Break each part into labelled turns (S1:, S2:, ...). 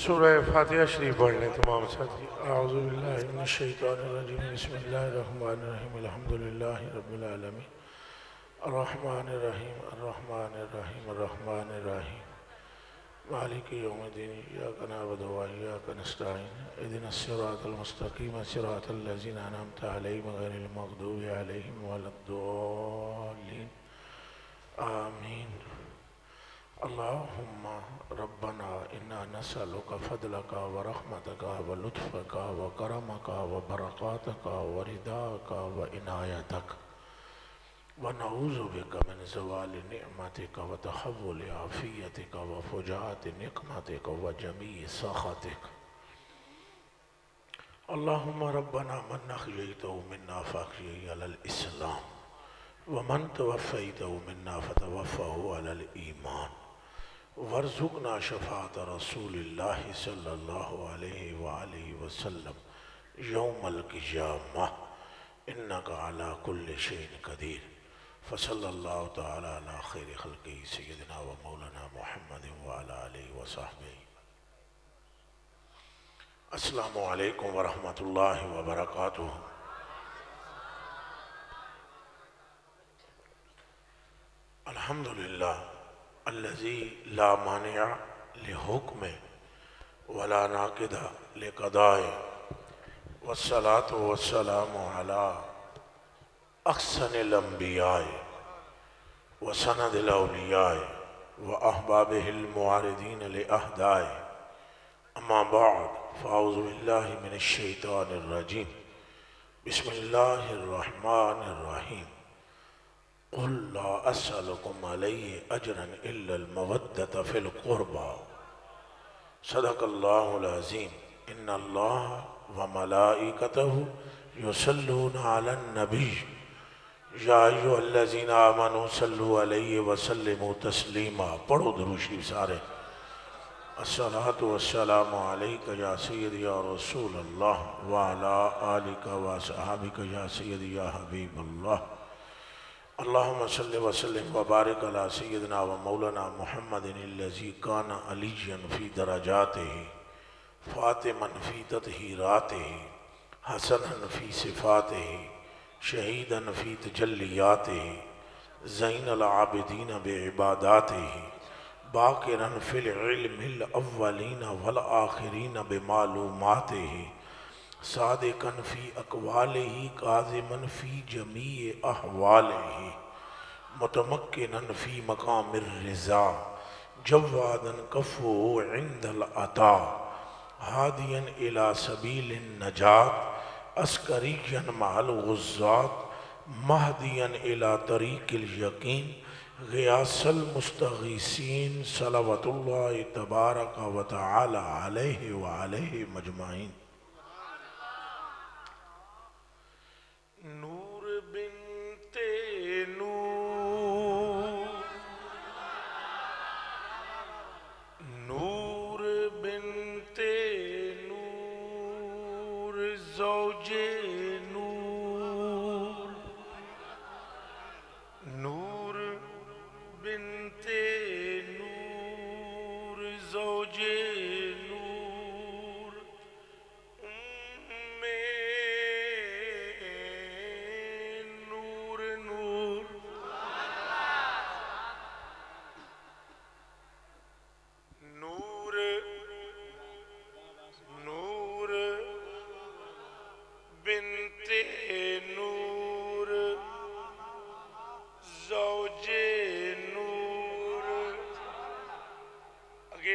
S1: سورہ فاتحہ شریف پڑھ لیں تمام ساتھی۔ اعوذ باللہ من الشیطان الرجیم، بسم اللہ الرحمن الرحیم، الحمدللہ رب العالمین، الرحمن الرحیم الرحمن الرحیم الرحمن الرحیم مالک یوم الدین، ایاک نعبد و ایاک نستعین، اہدنا الصراط المستقیم صراط الذین انعمت علیہم غیر المغضوب علیہم ولا الضالین آمین۔ اللہم ربنا انا نسألک فضلک ورحمتک ولطفک وکرمک وبرکاتک ورضاک وعنایتک، ونعوذ بک من زوال نعمتک وتحول عافیتک وفجاءت نقمتک وجمیع سخطک۔ اللہم ربنا من احییتہ منا فاحیہ علی الاسلام، ومن توفیتہ منا فتوفہ علی الایمان، وارزقنا شفاعت رسول اللہ صلی اللہ علیہ وآلہ وسلم یوم القیامہ، انکا علی کل شیء قدیر۔ فصلی اللہ تعالی علی خیر خلقہ سیدنا و مولانا محمد وعلی آلہ وصحبہ۔ السلام علیکم ورحمۃ اللہ وبرکاتہ۔ الحمدللہ الذی لا مانع لحکم ولا ناقض لقضاء، والصلاة والسلام علی احسن الانبیاء وسند الاولیاء واحبابہ المعارضین لاہداء، اما بعد فاعوذ باللہ من الشیطان الرجیم، بسم اللہ الرحمن الرحیم۔ قل لا اسألکم علیہ اجرا الا المودۃ فی القربى، صدق اللہ العظیم۔ ان اللہ وملائکتہ یصلون علی النبی، یا ایھا الذین آمنوا صلوا علیہ وسلموا تسلیما۔ پڑھو درود شریف سارے۔ الصلاۃ والسلام علیک یا سیدی یا رسول اللہ، وعلی آلک وصحابک یا سیدی یا حبیب اللہ۔ اللہم صلی وسلم وبارک علی سیدنا و مولانا محمد الذی کان علیاً فی درجاتہ، فاطماً فی تطہیراتہ، حسناً فی صفاتہ، شہیداً فی تجلیاتہ، زین العابدین بعباداتہ، باقراً فی العلم الاولین والآخرین بمعلوماتہ، صادقاً فی اقوالہ کاظماً فی جمیع احوالہ، متمکناً فی مقام الرضا، جواداً کفو عند العطا، ہادیاً الی سبیل النجات، عسکریاً مع الغزات، مہدیاً الی طریق الیقین، غیاث المستغیثین، صلوات اللہ تبارک و تعالی علیہ وعلیہ مجمعین۔ نور بنت نور، نور بنت نور، زوج نور، نور بنت نور، زوج نور،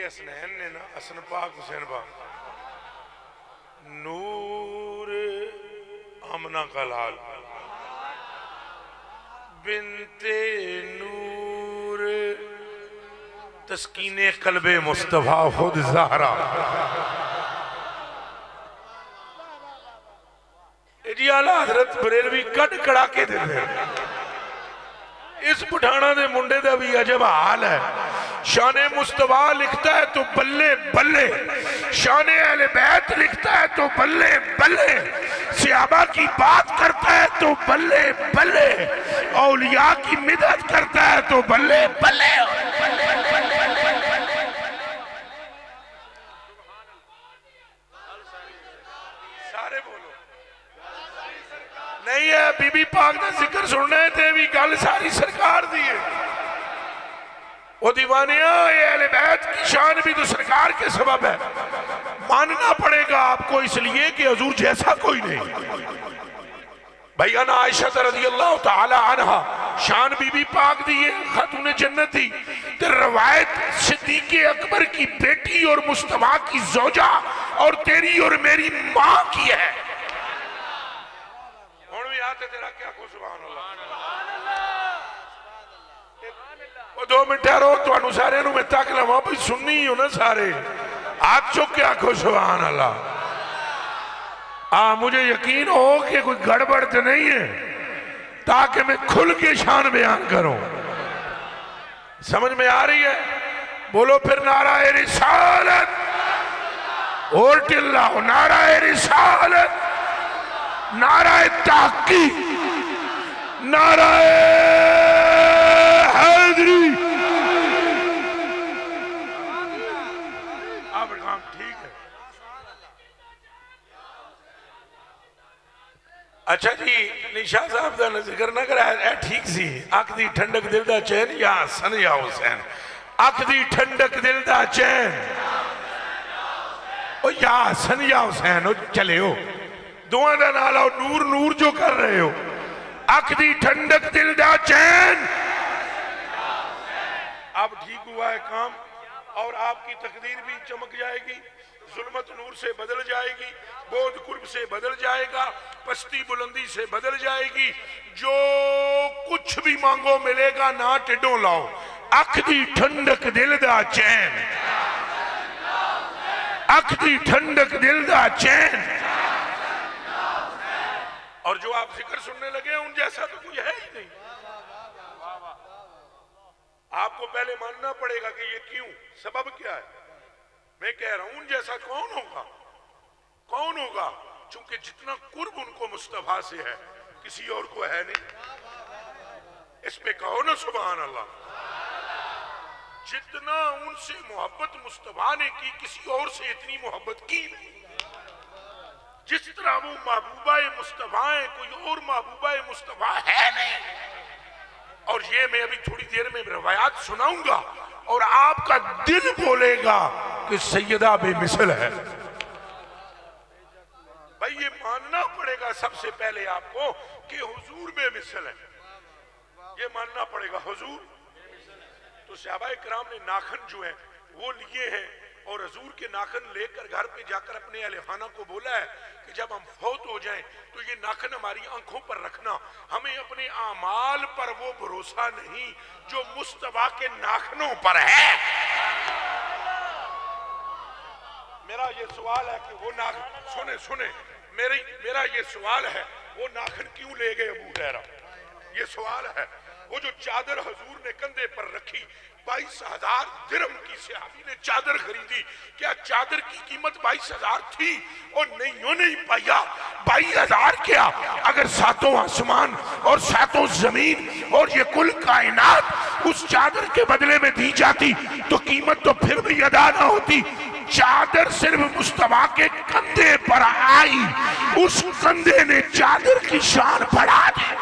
S1: حسنین نے نا حسن پاک حسین پاک، نور آمنہ کا لال، بنت نور، تسکین قلب مصطفیٰ خود زہرا۔ جی اعلیٰ حضرت بریلوی کٹ کڑا کے دے دے، اس پٹھانا دے منڈے دا بھی عجب حال ہے۔ شان مصطفیٰ لکھتا ہے تو بلے بلے، شان اہل بیت لکھتا ہے تو بلے بلے، صحابہ کی بات کرتا ہے تو بلے بلے، اولیاء کی مدد کرتا ہے تو بلے بلے۔ بولو نہیں ہے بی بی پاک دا ذکر سننے تے بھی گل ساری سرکار دی ہے وہ دیوانیاں یہ اہل بیت کی شان بھی تو سرکار کے سبب ہے ماننا پڑے گا آپ کو اس لیے کہ حضور جیسا کوئی نہیں بھائی انا عائشہ رضی اللہ تعالی عنہ شان بی بی پاک دی ہے خاتون جنت تھی تے روایت صدیق اکبر کی بیٹی اور مصطفیٰ کی زوجہ اور تیری اور میری ماں کی ہے بھی آتے تیرا کیا کو سبحان اللہ وہ 2 منٹ رو تو انو سارے انو میں تاک لما بھی سننی ہو نا سارے آج چک کیا کو سبحان اللہ مجھے یقین ہو کہ کوئی گڑبڑ تو نہیں ہے تاکہ میں کھل کے شان بیان کروں سمجھ میں آ رہی ہے بولو پھر نعرہ رسالت اولٹ اللہ نعرہ رسالت نعرہ تحقیق نعرہ حیدری آپ کام ٹھیک ہے اچھا جی نشاہ صاحب دا ذکر نہ کرا ہے ٹھیک سی اک دی ٹھنڈک دل دا چین یا حسن یا حسین اک دی ٹھنڈک دل دا چین او یا حسن یا حسین چلے ہو دعا دا نالا نور نور جو کر رہے ہو اک دی ٹھنڈک دل دا چین اب ٹھیک ہوا ہے کام اور آپ کی تقدیر بھی چمک جائے گی ظلمت نور سے بدل جائے گی بود قرب سے بدل جائے گا پستی بلندی سے بدل جائے گی جو کچھ بھی مانگو ملے گا نہ ٹڈوں لاؤ اک دی ٹھنڈک دل دا چین اک دی ٹھنڈک دل دا چین اور جو آپ ذکر سننے لگے ان جیسا تو کوئی ہے ہی نہیں آپ کو پہلے ماننا پڑے گا کہ یہ کیوں سبب کیا ہے میں کہہ رہا ہوں ان جیسا کون ہوگا چونکہ جتنا قرب ان کو مصطفیٰ سے ہے کسی اور کو ہے نہیں اس پہ کہو نا سبحان اللہ جتنا ان سے محبت مصطفیٰ نے کی کسی اور سے اتنی محبت کی نہیں جس طرح وہ محبوبہ مصطفیٰ ہے کوئی اور محبوبہ مصطفیٰ ہے نہیں اور یہ میں ابھی تھوڑی دیر میں روایات سناؤں گا اور آپ کا دل بولے گا کہ سیدہ بے مثل ہے بھائی یہ ماننا پڑے گا سب سے پہلے آپ کو کہ حضور بے مثل ہے یہ ماننا پڑے گا حضور تو صحابہ کرام نے ناخن جو ہیں وہ لیے ہیں اور حضور کے ناخن لے کر گھر پہ جا کر اپنے اہل خانہ کو بولا ہے کہ جب ہم فوت ہو جائیں تو یہ ناخن ہماری آنکھوں پر رکھنا ہمیں اپنے اعمال پر وہ بھروسہ نہیں جو مصطفیٰ کے ناخنوں پر ہے میرا یہ سوال ہے کہ وہ ناخن سنے میرا یہ سوال ہے وہ ناخن کیوں لے گئے ابو ہریرہ یہ سوال ہے وہ جو چادر حضور نے کندھے پر رکھی 22,000 درہم کی صحابی نے چادر خریدی کیا چادر کی قیمت 22,000 تھی اور نہیں پایا 22,000 کیا اگر 7 آسمان اور 7 زمین اور یہ کل کائنات اس چادر کے بدلے میں دی جاتی تو قیمت تو پھر بھی ادا نہ ہوتی چادر صرف مصطفیٰ کے کندھے پر آئی اس کندھے نے چادر کی شان بڑھا دی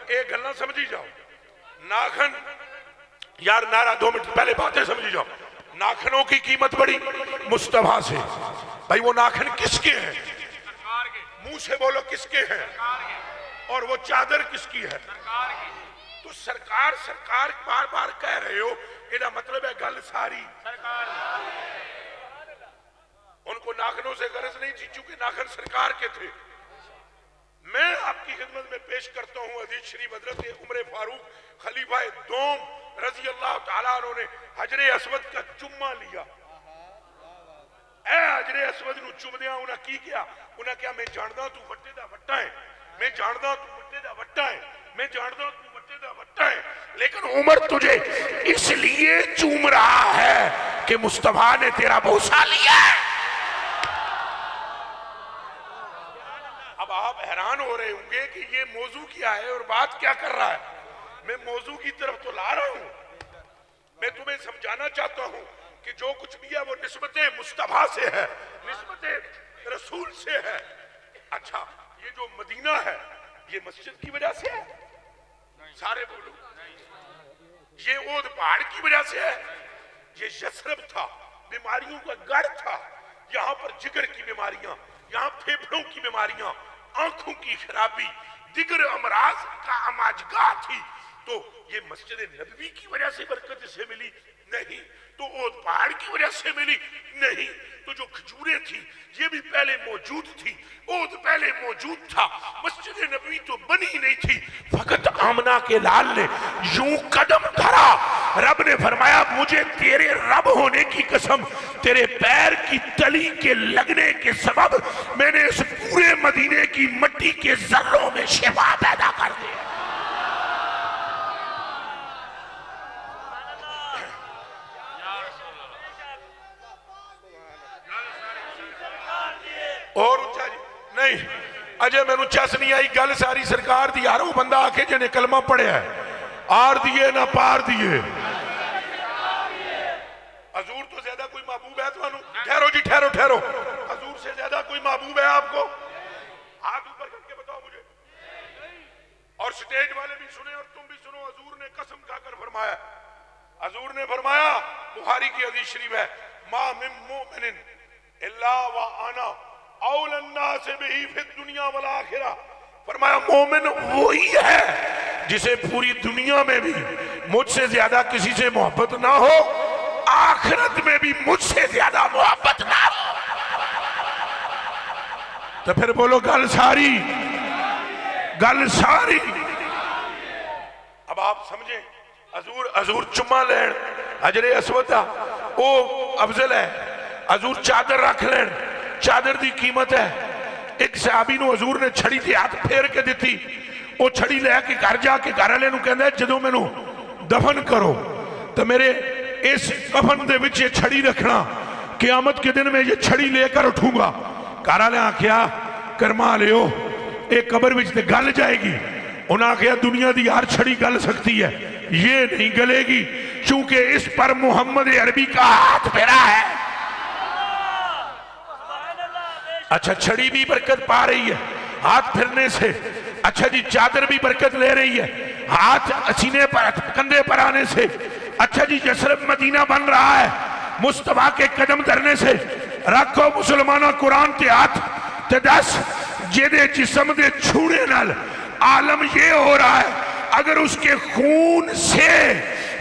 S1: ایک گلنا سمجھی جاؤ ناخن یار نعرہ 2 منٹ پہلے باتیں سمجھی جاؤ ناخنوں کی قیمت بڑی مصطفیٰ سے بھائی وہ ناخن کس کے ہیں منہ سے بولو کس کے ہیں اور وہ چادر کس کی ہے تو سرکار بار بار کہہ رہے ہو یہ مطلب ہے گل ساری ان کو ناخنوں سے غرض نہیں تھی چونکہ ناخن سرکار کے تھے میں آپ کی خدمت میں پیش کرتا ہوں حدیث شریف حضرت عمر فاروق خلیفہ دوم رضی اللہ تعالیٰ عنہ نے حجر اسود کا چمہ لیا اے حجر اسود نو چم دیا انہاں کی کیا انہاں کیا میں جاندہ تو وٹے دا وٹا ہے میں جاندہ تو وٹے دا وٹا ہے میں جاندہ تو وٹے دا وٹا ہے لیکن عمر تجھے اس لیے چوم رہا ہے کہ مصطفیٰ نے تیرا بوسہ لیا ہے اب آپ حیران ہو رہے ہوں گے کہ یہ موضوع کیا ہے اور بات کیا کر رہا ہے میں موضوع کی طرف تو لا رہا ہوں میں تمہیں سمجھانا چاہتا ہوں کہ جو کچھ بھی ہے وہ نسبت مصطفیٰ سے ہے، نسبت رسول سے ہے۔ اچھا یہ جو مدینہ ہے یہ مسجد کی وجہ سے ہے؟ سارے بولو۔ یہ اود پہاڑ کی وجہ سے ہے؟ یہ یثرب تھا، بیماریوں کا گڑھ تھا، یہاں پر جگر کی بیماریاں، یہاں پھیپھڑوں کی بیماریاں، آنکھوں کی خرابی، دیگر امراض کا اماجگاہ تھی۔ تو یہ مسجد نبوی کی وجہ سے برکت اسے ملی؟ نہیں۔ تو اود پہاڑ کی وجہ سے ملی؟ نہیں۔ تو جو کھجوریں تھی یہ بھی پہلے موجود تھی، اود پہلے موجود تھا، مسجد نبوی تو بنی نہیں تھی، فقط آمنہ کے لال نے یوں قدم دھرا، رب نے فرمایا مجھے تیرے رب ہونے کی قسم، تیرے پیر کی تلی کے لگنے کے سبب میں نے اس پورے مدینے کی مٹی کے ذروں میں شفا پیدا کر دی۔ اور اچھا جی نہیں اجے میں نو چس نہیں آئی گل ساری سرکار دی یارو بندہ آکے جنے کلمہ پڑھے ہے آر دیئے نہ پار دیئے۔ حضور تو زیادہ کوئی محبوب ہے تو انو ٹھہرو جی ٹھہرو ٹھہرو، حضور سے زیادہ کوئی محبوب ہے آپ کو؟ ہاتھ اوپر کر کے بتاؤ مجھے، اور سٹیج والے بھی سنیں اور تم بھی سنو۔ حضور نے قسم کھا کر فرمایا، حضور نے فرمایا، بخاری کی حدیث شریف ہے، ما من مؤمن الا وانا اول الناس بہی فی الدنیا والآخرہ، فرمایا مومن وہی ہے جسے پوری دنیا میں بھی مجھ سے زیادہ کسی سے محبت نہ ہو، آخرت میں بھی مجھ سے زیادہ محبت نہ ہو۔ تو پھر بولو گل ساری، گل ساری۔ اب آپ سمجھیں، حضور چمہ لین حجر اسود او افضل ہے، حضور چادر رکھ لین چادر دی قیمت ہے۔ ایک صحابی نو حضور نے چھڑی دی ہاتھ پھیر کے دیتی، وہ چھڑی لے کے گھر جا کے گھر والے نو کہندا ہے جدوں مینوں دفن کرو تو میرے اس کفن دے وچ یہ چھڑی رکھنا، قیامت کے دن میں یہ چھڑی لے کر اٹھوں گا۔ گھر والے آکھیا کرما لیو ایک قبر وچ تے گل جائے گی، انہاں آکھیا دنیا دی ہر چھڑی گل سکتی ہے، یہ نہیں گلے گی چونکہ اس پر محمد عربی کا ہاتھ پھیرا ہے۔ اچھا چھڑی بھی برکت پا رہی ہے ہاتھ پھرنے سے، اچھا جی چادر بھی برکت لے رہی ہے ہاتھ سینے پر کندھے پر آنے سے، اچھا جی یثرب مدینہ بن رہا ہے مصطفیٰ کے قدم دھرنے سے۔ رکھو مسلمانہ قرآن تے ہاتھ تے دس جیدے جسم دے چھوڑے نال عالم یہ ہو رہا ہے، اگر اس کے خون سے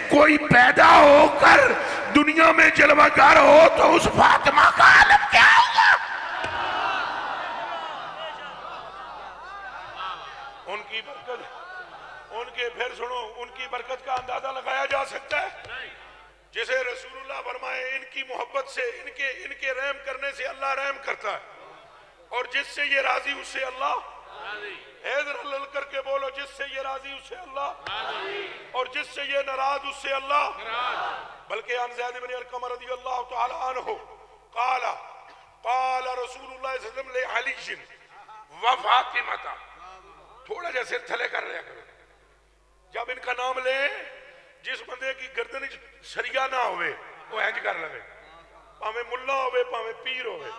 S1: کوئی پیدا ہو کر دنیا میں جلوہ گر ہو تو اس فاطمہ کا عالم کیا ہوگا؟ ان کی برکت، ان کے پھر سنو ان کی برکت کا اندازہ لگایا جا سکتا ہے؟ جسے رسول اللہ فرمائے ان کی محبت سے ان کے رحم کرنے سے اللہ رحم کرتا ہے، اور جس سے یہ راضی اس سے اللہ حیدر اللہ کر کے بولو، جس سے یہ راضی اس سے اللہ، اور جس سے یہ ناراض اس سے اللہ۔ بلکہ عن زید بن ارقم رضی اللہ تعالی عنہ قال رسول اللہ صلی اللہ علیہ وسلم لعلی و فاطمہ، تھوڑا جیسے تھلے کر رہا کرو جب ان کا نام لیں، جس بندے کی گردن سریا نہ ہوئے وہ ہینج کر لگے، پاویں ملا ہوئے پاویں پیر ہوئے،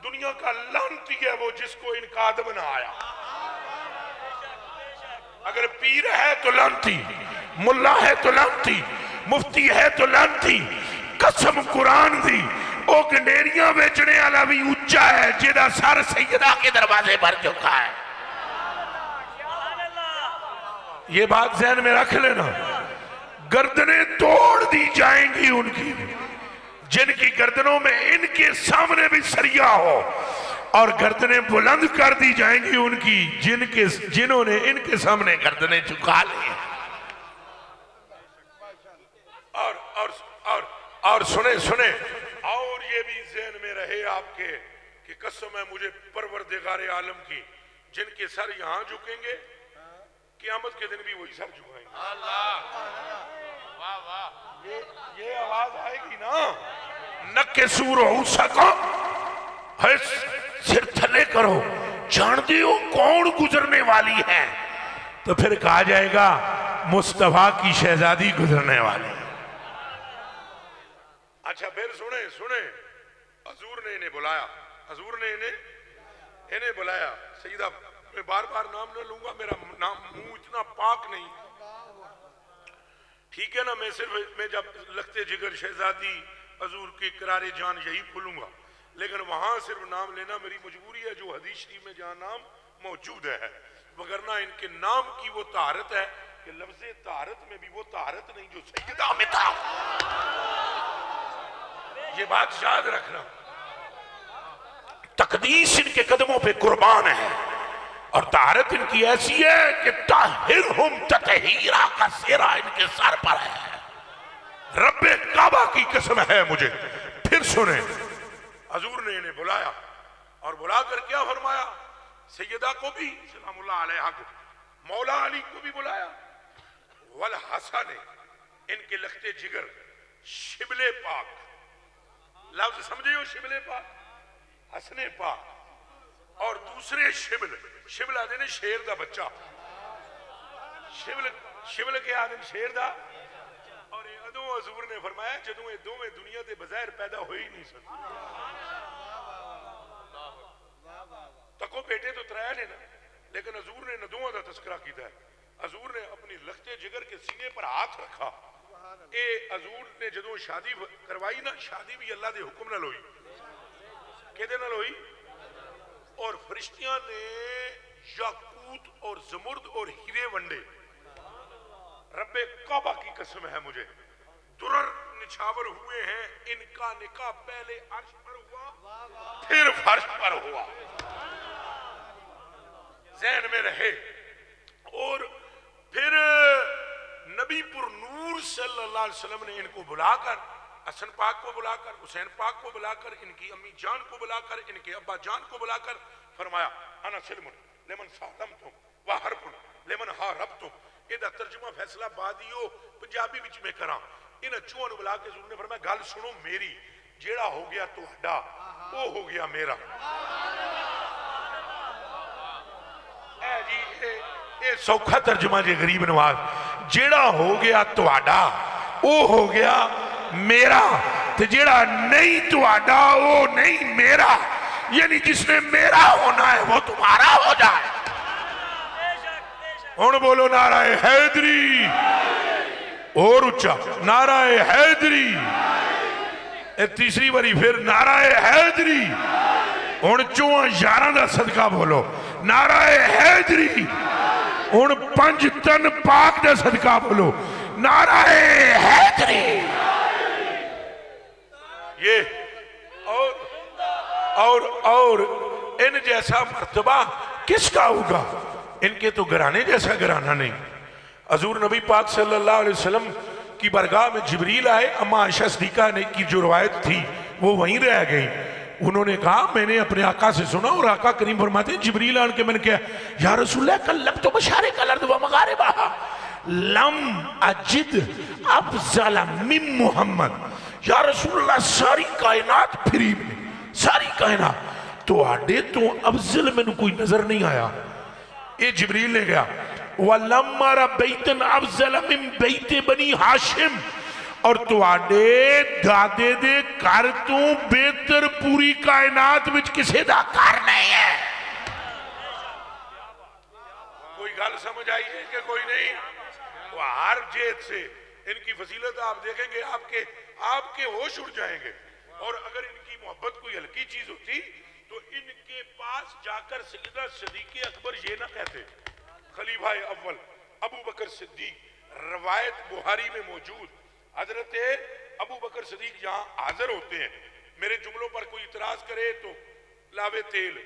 S1: دنیا کا لعنتی ہے وہ جس کو ان کا ادب نہ آیا۔ اگر پیر ہے تو لعنتی، ملا ہے تو لعنتی، مفتی ہے تو لعنتی، قسم قرآن دی او گنڈیریاں بیچنے والا بھی اونچا ہے جیدہ سر سیدہ کے دروازے پر جھکا ہے۔ یہ بات ذہن میں رکھ لینا، گردنیں توڑ دی جائیں گی ان کی جن کی گردنوں میں ان کے سامنے بھی سریا ہو، اور گردنیں بلند کر دی جائیں گی ان کی جنہوں نے ان کے سامنے گردنیں جھکا لی۔ اور سنیں اور یہ بھی ذہن میں رہے آپ کے کہ قسم ہے مجھے پروردگار عالم کی، جن کے سر یہاں جھکیں گے قیامت کے دن بھی وہی سر جھکائیں گے۔ یہ آواز آئے گی نا، نکسو رؤوسکم، سر تھلے کرو، جانتے ہو کون گزرنے والی ہے؟ تو پھر کہا جائے گا مصطفیٰ کی شہزادی گزرنے والی۔
S2: اچھا پھر سنیں حضور نے انہیں بلایا، حضور نے انہیں بلایا. سیدہ میں بار بار نام نہ لوں گا، میرا نام منہ اتنا پاک نہیں، ٹھیک ہے نا. میں جب لگتے جگر شہزادی حضور کی قرار جان یہی بھولوں گا، لیکن وہاں صرف نام لینا میری مجبوری ہے، جو حدیث شریف میں جہاں نام موجود ہے. وگرنہ ان کے نام کی وہ طہارت ہے کہ لفظ طہارت میں بھی وہ طہارت نہیں جو سیدہ میں تھا. یہ بات یاد رکھنا. تقدیس ان کے قدموں پہ قربان ہے، اور طہارت ان کی ایسی ہے کہ طاہرہم تطہیرا کا سیرا ان کے سر پر ہے. رب کعبہ کی قسم ہے مجھے. پھر سنیں، حضور نے انہیں بلایا اور بلا کر کیا فرمایا؟ سیدہ کو بھی سلام اللہ علیہ کو، مولا علی کو بھی بلایا. والحسن، ان کے لختے جگر شبل پاک، لفظ سمجھے ہو، شبل پاک، حسن پاک، اور دوسرے شبل آدھے نے شیر دا بچہ، شبل کے آدھے شیر دا. اور ادو حضور نے فرمایا جدوں یہ دونوں دنیا دے بظاہر پیدا ہوئی نہیں سن. تکو بیٹے تو ترائے نے نا، لیکن حضور نے ندووں دا تذکرہ کیتا ہے. حضور نے اپنی لختے جگر کے سینے پر ہاتھ رکھا. اے حضور نے جدوں شادی کروائی نا، شادی بھی اللہ دے حکم نال ہوئی. کہدے نال ہوئی؟ اور فرشتیاں نے یاقوت اور زمرد اور ہیرے ونڈے. رب کعبہ کی قسم ہے مجھے، درر نچھاور ہوئے ہیں. ان کا نکاح پہلے عرش پر ہوا، پھر فرش پر ہوا. ذہن میں رہے. اور پھر نبی پر نور صلی اللہ علیہ وسلم نے ان کو بلا کر، حسن پاک کو بلا کر، حسین پاک کو بلا کر، ان کی امی جان کو بلا کر، ان کے ابا جان کو بلا کر فرمایا انا سلم لمن سالمتم و حرب لمن حاربتم. یہ ترجمہ فیصلہ بادیو پنجابی وچ میں کراں. ان چوہاں نوں بلا کے حضور نے فرمایا گل سنو میری، جیڑا ہو گیا تہاڈا وہ ہو گیا میرا. اے جی اے سوکھا ترجمہ جی غریب نواز. جیڑا ہو گیا تہاڈا وہ ہو گیا میرا، تے جیڑا نہیں تہاڈا وہ نہیں میرا. یعنی جس نے میرا ہونا ہے وہ تمہارا ہو جائے. ہن بولو نعرہ حیدری، اور اچھا نعرہ حیدری. تیسری باری پھر نعرہ حیدری. ہن چوہاں یاراں دا صدقہ بولو نعرہ حیدری. ہن 5 تن پاک دا صدقہ بولو نعرہ حیدری. یہ اور ان جیسا مرتبہ کس کا ہوگا؟ ان کے تو گھرانے جیسا گھرانہ نہیں. حضور نبی پاک صلی اللہ علیہ وسلم کی برگاہ میں جبریل آئے. اما عائشہ صدیقہ نے کی جو روایت تھی وہ وہیں رہ گئی. انہوں نے کہا میں نے اپنے آقا سے سنا، اور آقا کریم فرماتے ہیں جبریل آن کے میں نے کہا یا رسول اللہ کلمت مشارق الارض و مغاربہا لم اجد افضل من محمد. یا رسول اللہ ساری کائنات پھری میں، ساری کائنات تو آڈے تو افضل میں کوئی نظر نہیں آیا. یہ جبریل نے کہا وَلَمَّ رَبَّيْتًا أَفْضَلَ مِن بَيْتِ بَنِي ہاشم. اور تو آڈے دادے دے کر تو بہتر پوری کائنات وچ کسے دا کار نہیں ہے. کوئی گل سمجھ آئی ہے کہ کوئی نہیں؟ وہ ہر جیت سے ان کی فضیلت آپ دیکھیں گے آپ کے ہوش اڑ جائیں گے. اور اگر ان کی محبت کوئی ہلکی چیز ہوتی تو ان کے پاس جا کر سیدہ صدیق اکبر یہ نہ کہتے خلیفہ اول ابو بکر صدیق. روایت بخاری میں موجود، حضرت ابو بکر صدیق یہاں حاضر ہوتے ہیں. میرے جملوں پر کوئی اعتراض کرے تو لاوے تیل.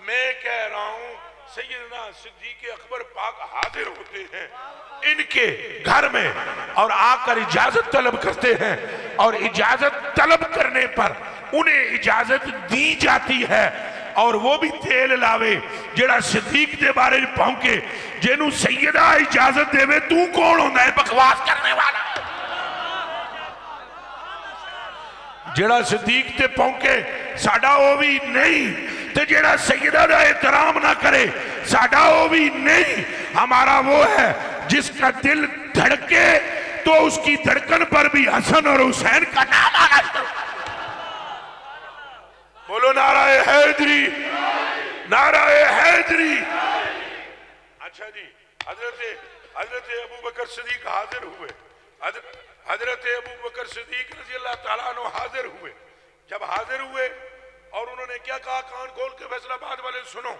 S2: میں کہہ رہا ہوں سیدنا صدیق اکبر پاک حاضر ہوتے ہیں ان کے گھر میں اور آ کر اجازت طلب کرتے ہیں، اور اجازت طلب کرنے پر انہیں اجازت دی جاتی ہے. اور وہ بھی تیل لاوے جڑا صدیق دے بارے پہنکے جنہوں سیدہ اجازت دے وے. تو کون ہوندہ ہے بکواس کرنے والا؟ جڑا صدیق تے پہنکے ساڑھا وہ بھی نہیں، تے جڑا سیدہ دا احترام نہ کرے ساڑھا وہ بھی نہیں. ہمارا وہ ہے جس کا دل دھڑکے تو اس کی دھڑکن پر بھی حسن اور حسین کا نام آنا شروع۔ بولو نعرہ حیدری، نعرہ حیدری۔ اچھا جی، حضرت ابو بکر صدیق حاضر ہوئے، حضرت ابو بکر صدیق رضی اللہ تعالیٰ عنہ حاضر ہوئے۔ جب حاضر ہوئے اور انہوں نے کیا کہا، کان کھول کے فیصلہ آباد والے سنو،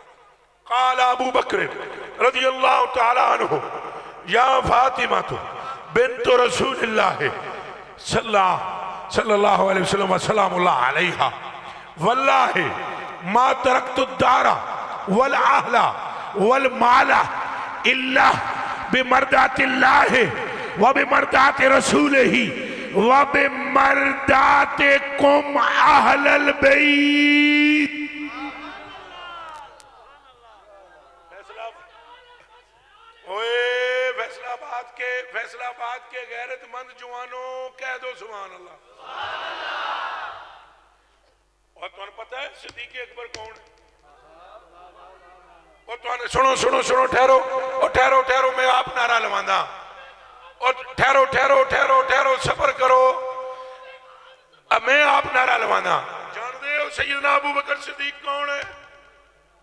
S2: قال ابو بکر رضی اللہ تعالیٰ عنہ یا فاطمہ بنت رسول اللہ صلی اللہ علیہ وسلم وسلام اللہ علیہا واللہ ما ترکت الدار والاہل والمال الا بمردات اللہ وبمردات رسولہ وبمرداتکم اہل البیت۔ فیصلہ آباد کے غیرت مند جوانوں کہہ دو سبحان اللہ۔ اور تمہیں پتہ ہے صدیق اکبر کون ہے؟ اور تمہیں سنو ٹھہرو، اور ٹھہرو میں آپ نعرہ لواندہ، اور ٹھہرو صبر کرو، اب میں آپ نعرہ لواندہ۔ جان دے ہو سیدنا ابو بکر صدیق کون ہے؟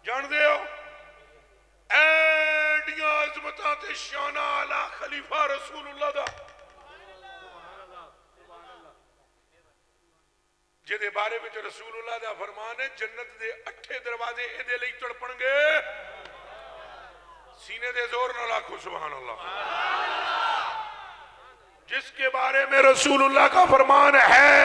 S2: جان دے ہو؟ ایڈیاں عظمتاں تے شانہ علی خلیفہ رسول اللہ دا، جدے بارے میں رسول اللہ دا فرمان ہے جنت دے 8 دروازے ایدے لئی تڑپن گے، سینے دے زور نہ لاکھو سبحان اللہ۔ جس کے بارے میں رسول اللہ کا فرمان ہے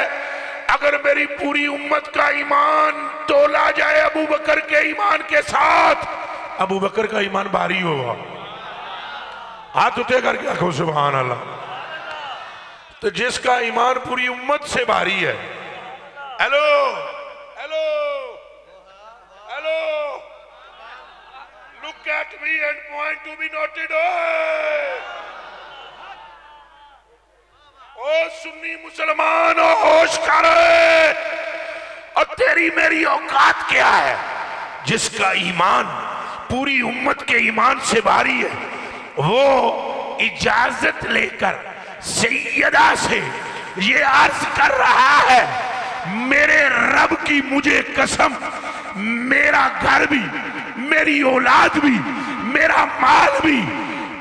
S2: اگر میری پوری امت کا ایمان تولا جائے ابو بکر کے ایمان کے ساتھ، ابو بکر کا ایمان بھاری ہوگا۔ ہاتھ اٹھے کر کے آخو سبحان اللہ۔ تو جس کا ایمان پوری امت سے بھاری ہے، hello look at me and point to be noted۔ او سنی مسلمان ہوش کر، اور تیری میری اوقات کیا ہے؟ جس کا ایمان پوری امت کے ایمان سے بھاری ہے وہ اجازت لے کر سیدہ سے یہ عرض کر رہا ہے میرے رب کی مجھے قسم، میرا گھر بھی، میری اولاد بھی، میرا مال بھی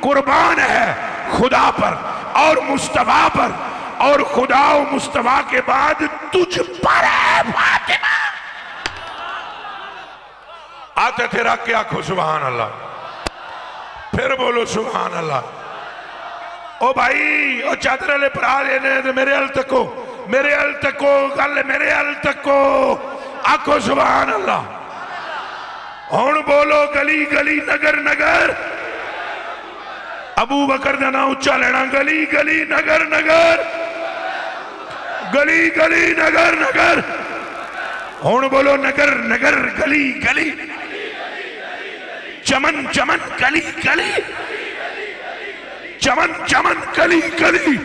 S2: قربان ہے خدا پر اور مصطفیٰ پر، اور خدا و مصطفیٰ کے بعد تجھ پر ہے فاطمہ۔ آتے تھے رکھ کے آنکھو سبحان اللہ، پھر بولو سبحان اللہ۔ او بھائی، او چادر لے پرا لینے دے میرے ال تکو گل میرے ال تکو، آنکھو سبحان اللہ۔ ہون بولو گلی گلی نگر نگر، ابو بکر دنا اچھا لینا، گلی گلی نگر نگر، گلی گلی نگر نگر، ہون بولو نگر نگر گلی گلی، چمن چمن گلی گلی، چمن چمن گلی گلی۔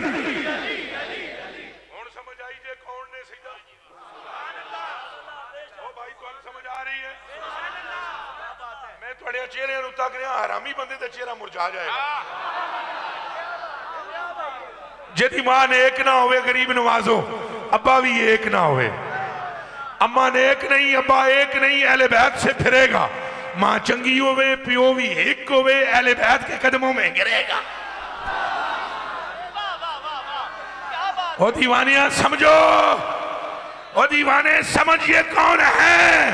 S2: ہون سمجھ آئی جے کون نے سیدھا؟ او بھائی تو ان سمجھ آ رہی ہے؟ میں توڑے چہرے نو تک رہا، حرامی بندے تے چہرہ مرجھا جائے گا۔ جدی ماں نے ایک نہ ہوئے غریب نوازو، ابا بھی ایک نہ ہوئے، اماں نے ایک نہیں، ابا ایک نہیں، اہل بیت سے پھرے گا، ماں چنگی ہوئے، پیو بھی ایک ہوئے، اہل بیت کے قدموں میں گرے گا۔ او دیوانیاں سمجھو، او دیوانے سمجھئے کون ہے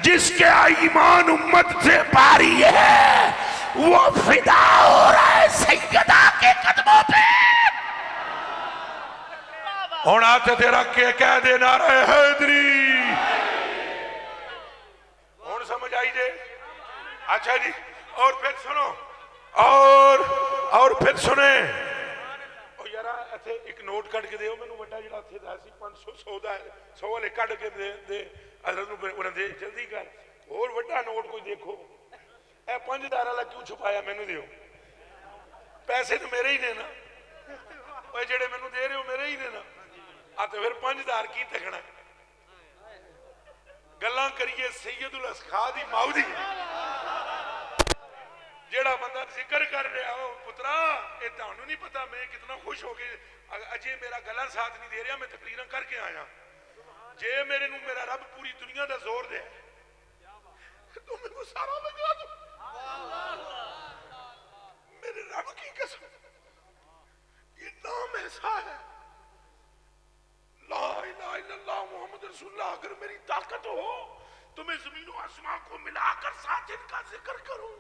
S2: جس کے ایمان امت سے بھاری ہے، وہ فدا ہو رہا ہے سیدہ کے قدموں پہ۔ اور آتے تھے رکھ کے کہہ دے نعرہ حیدری۔ اور سمجھ آئی جے؟ اچھا جی، اور پھر سنو، اور پھر سنیں، او یارا ایتھے ایک نوٹ کٹ کے دیو، میں نو بڑا جڑا تھے دا سی 500 دا 100 والے کٹ کے دے حضرت نو انہاں دے جلدی کر، اور بڑا نوٹ کوئی دیکھو، اے 5 والا کیوں چھپایا میں نو دیو؟ پیسے تو میرے ہی نے نا، اوے جڑے میں نو دے رہے ہو میرے ہی نے نا، آتے پھر 5 کی تکنا گلاں کریے سید الاسخا دی ماؤ دی، جیڑا بندہ ذکر کر رہا ہو پترا یہ تمہیں نہیں پتا میں کتنا خوش ہو کے اجے میرا گلا ساتھ نہیں دے رہا میں تقریر کر کے آیا جے میرے نو میرا رب پوری دنیا دا زور دے تو میں کو سارا لگا دوں میرے رب کی قسم یہ نام ایسا ہے لا الہ الا اللہ محمد رسول اللہ اگر میری طاقت ہو تو میں زمین و آسمان کو ملا کر ساتھ ان کا ذکر کروں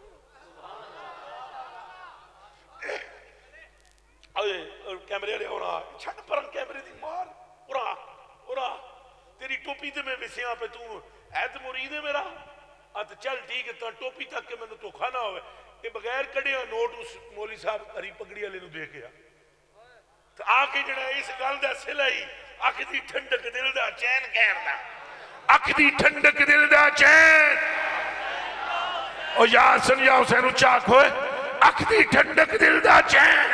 S2: کیمرے لے ہونا چھٹ پرن کیمرے دی مار اورا تیری ٹوپی تے میں وسیاں پہ تو ایت مرید ہے میرا ات چل ٹھیک ہے تو ٹوپی تک کہ مینوں تو کھانا ہوئے کہ بغیر کڑیا نوٹ اس مولوی صاحب ہری پگڑی والے نو دے گیا تو آ کے جڑا اس گل دا سلائی اکھ دی ٹھنڈک دل دا چین کہن دا اکھ دی ٹھنڈک دل دا چین او یا حسن یا حسین اچاک ہوئے اکھ دی ٹھنڈک دل دا چین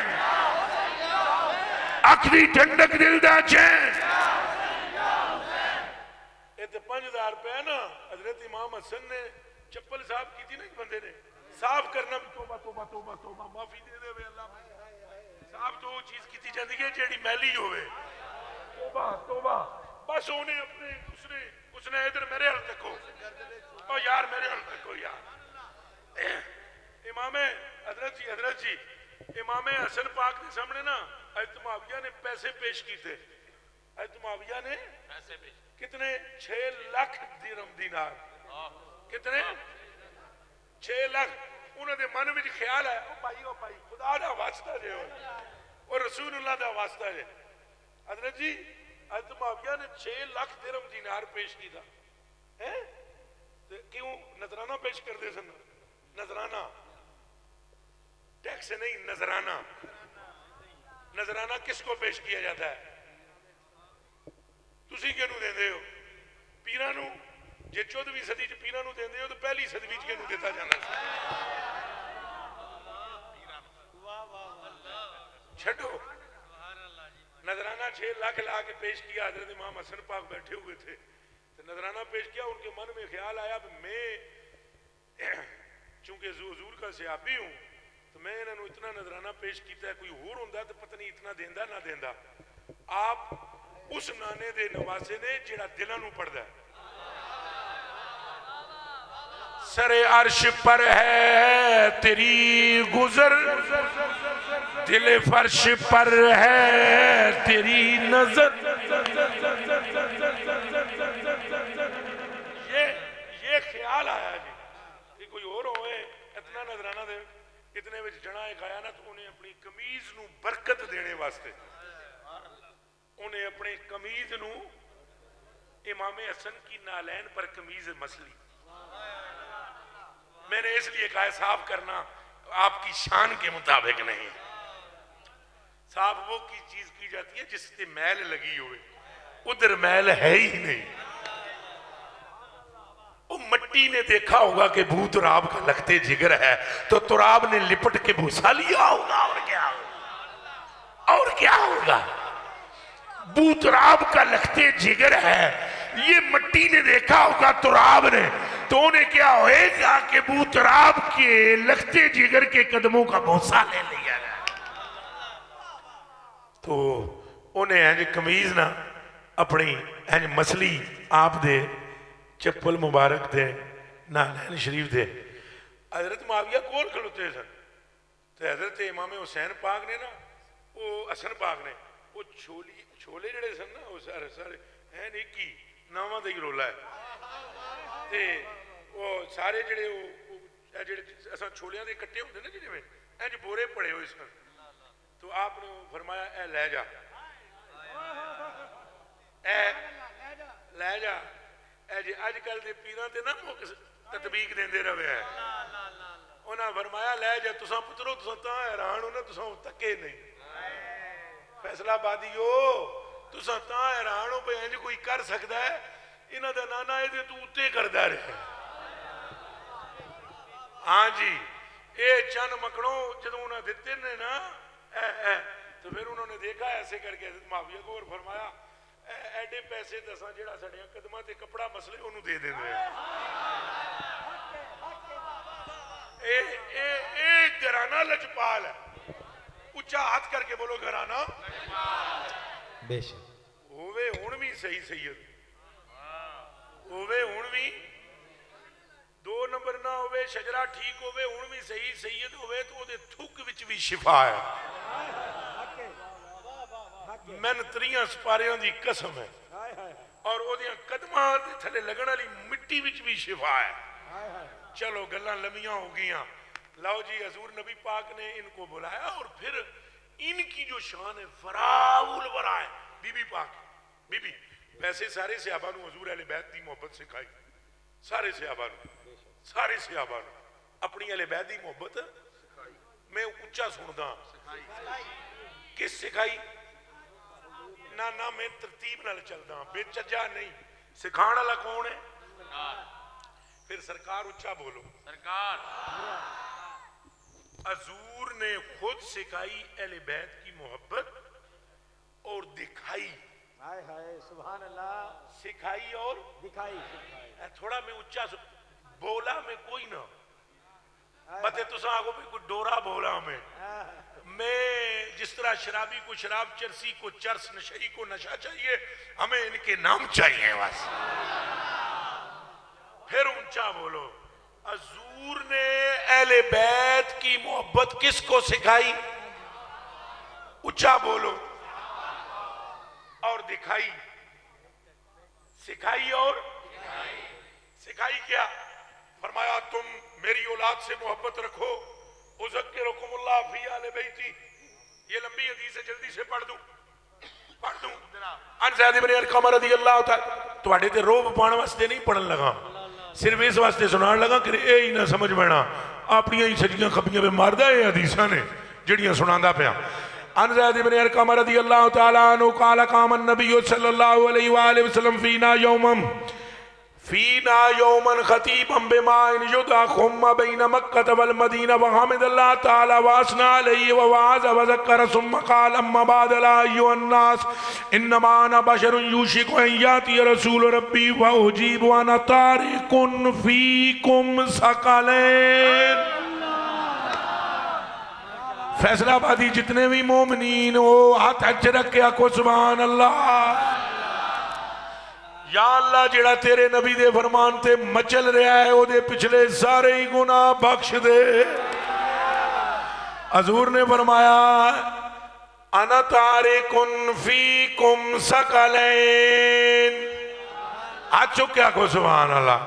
S2: اکھ دی ٹھنڈک دل دا چین یہ تو 5,000 روپے نا حضرت امام حسن نے چپل صاحب کی تھی نا ایک بندے نے صاف کرنا توبہ توبہ توبہ توبہ معافی دے دے اللہ صاحب تو وہ چیز کی تھی جاندی ہے جیڑی میلی ہوئے توبہ توبہ بس انہیں اپنے اس نے ادھر میرے حل تکو او یار میرے حل تکو یار امام حضرت جی امام حسن پاک کے سامنے نا حضرت معاویہ نے پیسے پیش کی تھے حضرت معاویہ نے کتنے 6 لاکھ درہم دینار کتنے 6 لاکھ انہوں نے من میں خیال ہے او بھائی خدا دا واسطہ دے اور رسول اللہ دا واسطہ دے حضرت جی حضرت معاویہ نے 6 لاکھ درہم دینار پیش کی تھا کیوں نذرانہ پیش کر دے سن نذرانہ ٹیکس نہیں نذرانہ نذرانہ کس کو پیش کیا جاتا ہے تسی کینوں دیندے ہو پیراں نوں جے 14ویں صدی چ پیراں نوں دیندے ہو تو پہلی صدی وچ کینوں دیتا جانا چھڈو نذرانہ 6 لاکھ لا کے پیش کیا حضرت امام حسن پاک بیٹھے ہوئے تھے تو نذرانہ پیش کیا ان کے من میں خیال آیا کہ میں چونکہ حضور کا صحابی ہوں تو میں انہوں نے اتنا نذرانہ پیش کیتا ہے کوئی اور ہوندہ تو پتہ نہیں اتنا دیندہ نہ دیندہ آپ اس نانے دے نواسے نے جڑا دلوں نو پڑھ دا ہے سر عرش پر ہے تیری گزر دل فرش پر ہے تیری نظر یہ خیال آیا جی کہ کوئی اور ہوئے اتنا نظرانہ دے اتنے وچ جنا ایک آیا نا تو انہیں اپنی کمیز نو برکت دینے واسطے انہیں اپنے کمیز نو امام حسن کی نالین پر کمیز مسلی میں نے اس لیے کہا صاف کرنا آپ کی شان کے مطابق نہیں صاف وہ کی چیز کی جاتی ہے جس سے میل لگی ہوئے ادھر میل ہے ہی نہیں وہ مٹی نے دیکھا ہوگا کہ بھو تراب کا لگتے جگر ہے تو تراب نے لپٹ کے بھوسا لیا ہوگا اور کیا ہوگا بھو تراب کا لگتے جگر ہے یہ مٹی نے دیکھا ہوگا تراب نے تو انہیں کیا ہوئے گا کہ بھو تراب کے لگتے جگر کے قدموں کا بھوسا لے لیا گیا تو انہیں کمیز نہ اپنی مسلی آپ دے چپل مبارک دے نالین شریف دے حضرت معاویہ کول کھلوتے سن تو حضرت امام حسین پاک نے نا وہ حسن پاک نے وہ چھولے جڑے سن نا وہ سارے ہیں نہیں کی ناواں دا ہی رولا ہے تے وہ سارے جڑے اساں چھولیاں دے کٹے ہوندے نا جڑے انج بورے پڑے ہوئے سن تو آپ نے فرمایا اے لے جا اے جی اج کل دے پیراں تے نا تطبیق دیندے رہے ہیں انہاں فرمایا لے جا تساں پترو تساں تاں حیران ہو نا تساں تکے نہیں فیصلہ آبادیو تساں تاں حیران ہو پہ انج کوئی کر سکدا ہے انہاں دا نانا اے دے تو اتے کردا رہے ہاں جی اے چند مکڑوں جدوں انہاں دتے نے نا تو پھر انہوں نے دیکھا ایسے کر کے حضرت معاویہ کو اور فرمایا ایڈے پیسے دساں جڑا ساڈیاں قدماں تے کپڑا مسلے انہوں دے دے اے گھرانہ لجپال ہے. اچھا ہاتھ کر کے بولو گھرانہ
S3: بے شک
S2: ہووے ہن بھی صحیح سید ہووے ہن بھی 2 نمبر نہ ہووے شجرا ٹھیک ہووے ہن بھی صحیح سید ہووے تو دے تھک وچ بھی شفا ہے. من 3 سپاریاں دی قسم ہے اور او دیاں قدماں دے تھلے لگن والی مٹی وچ بھی شفا ہے. چلو گلاں لمیاں ہو گئیاں. لاؤ جی حضور نبی پاک نے ان کو بلایا اور پھر ان کی جو شان ہے فراول ورا ہے. بی بی پاک بی بی ویسے سارے صحابہ نو حضور اہل بیت دی محبت سکھائی. سارے صحابہ نو اپنی اہل بیت دی محبت میں اچھا سندا. کس سکھائی؟ نہ میں ترتیب نال چلدا بے چجا نہیں. سکھانے والا کون ہے؟ پھر سرکار اچھا بولو. سرکار حضور نے خود سکھائی اہل بیت کی محبت اور دکھائی.
S3: سبحان اللہ.
S2: سکھائی اور
S3: دکھائی.
S2: تھوڑا میں اچھا بولا میں کوئی نہ بتے تو آگو پہ کوئی ڈورا بولا میں جس طرح شرابی کو شراب، چرسی کو چرس، نشئی کو نشہ چاہیے، ہمیں ان کے نام چاہیے بس. پھر اونچا بولو. حضور نے اہل بیت کی محبت کس کو سکھائی؟ اونچا بولو. اور دکھائی. سکھائی اور سکھائی کیا؟ فرمایا تم میری اولاد سے محبت رکھو. اذکرکم اللہ فی اہل بیتی. یہ لمبی حدیث ہے جلدی سے پڑھ دوں ان زید بن ارقم رضی اللہ تعالی. تواڈے تے روب پان واسطے نہیں پڑھن لگا، صرف اس واسطے سنان لگا کہ اے ہی نہ سمجھ بینا اپنی ہی سجیاں کھپیاں پہ ماردا اے حدیثاں نے جڑیاں سناندا پیا. ان زید بن ارقم رضی اللہ تعالی عنہ قال قام النبی صلی اللہ علیہ وآلہ وسلم فینا یومن خطیبا بماء یدعى خم بین مکہ والمدینہ وحمد اللہ تعالی واسنا علیہ ووعظ وذکر ثم قال اما بعد لا ایھا الناس انما انا بشر یوشک ان یاتی رسول ربی واجیب وانا تارک فیکم ثقلین. فیصلہ آبادی جتنے بھی مومنین ہو ہاتھ اچھ رکھے آکو سبحان اللہ. یا اللہ جڑا تیرے نبی دے فرمان تے مچل رہا ہے او دے پچھلے سارے ہی گناہ بخش دے. حضور نے فرمایا انا تارکن فیکم ثقلین. آج چکے آکو سبحان اللہ.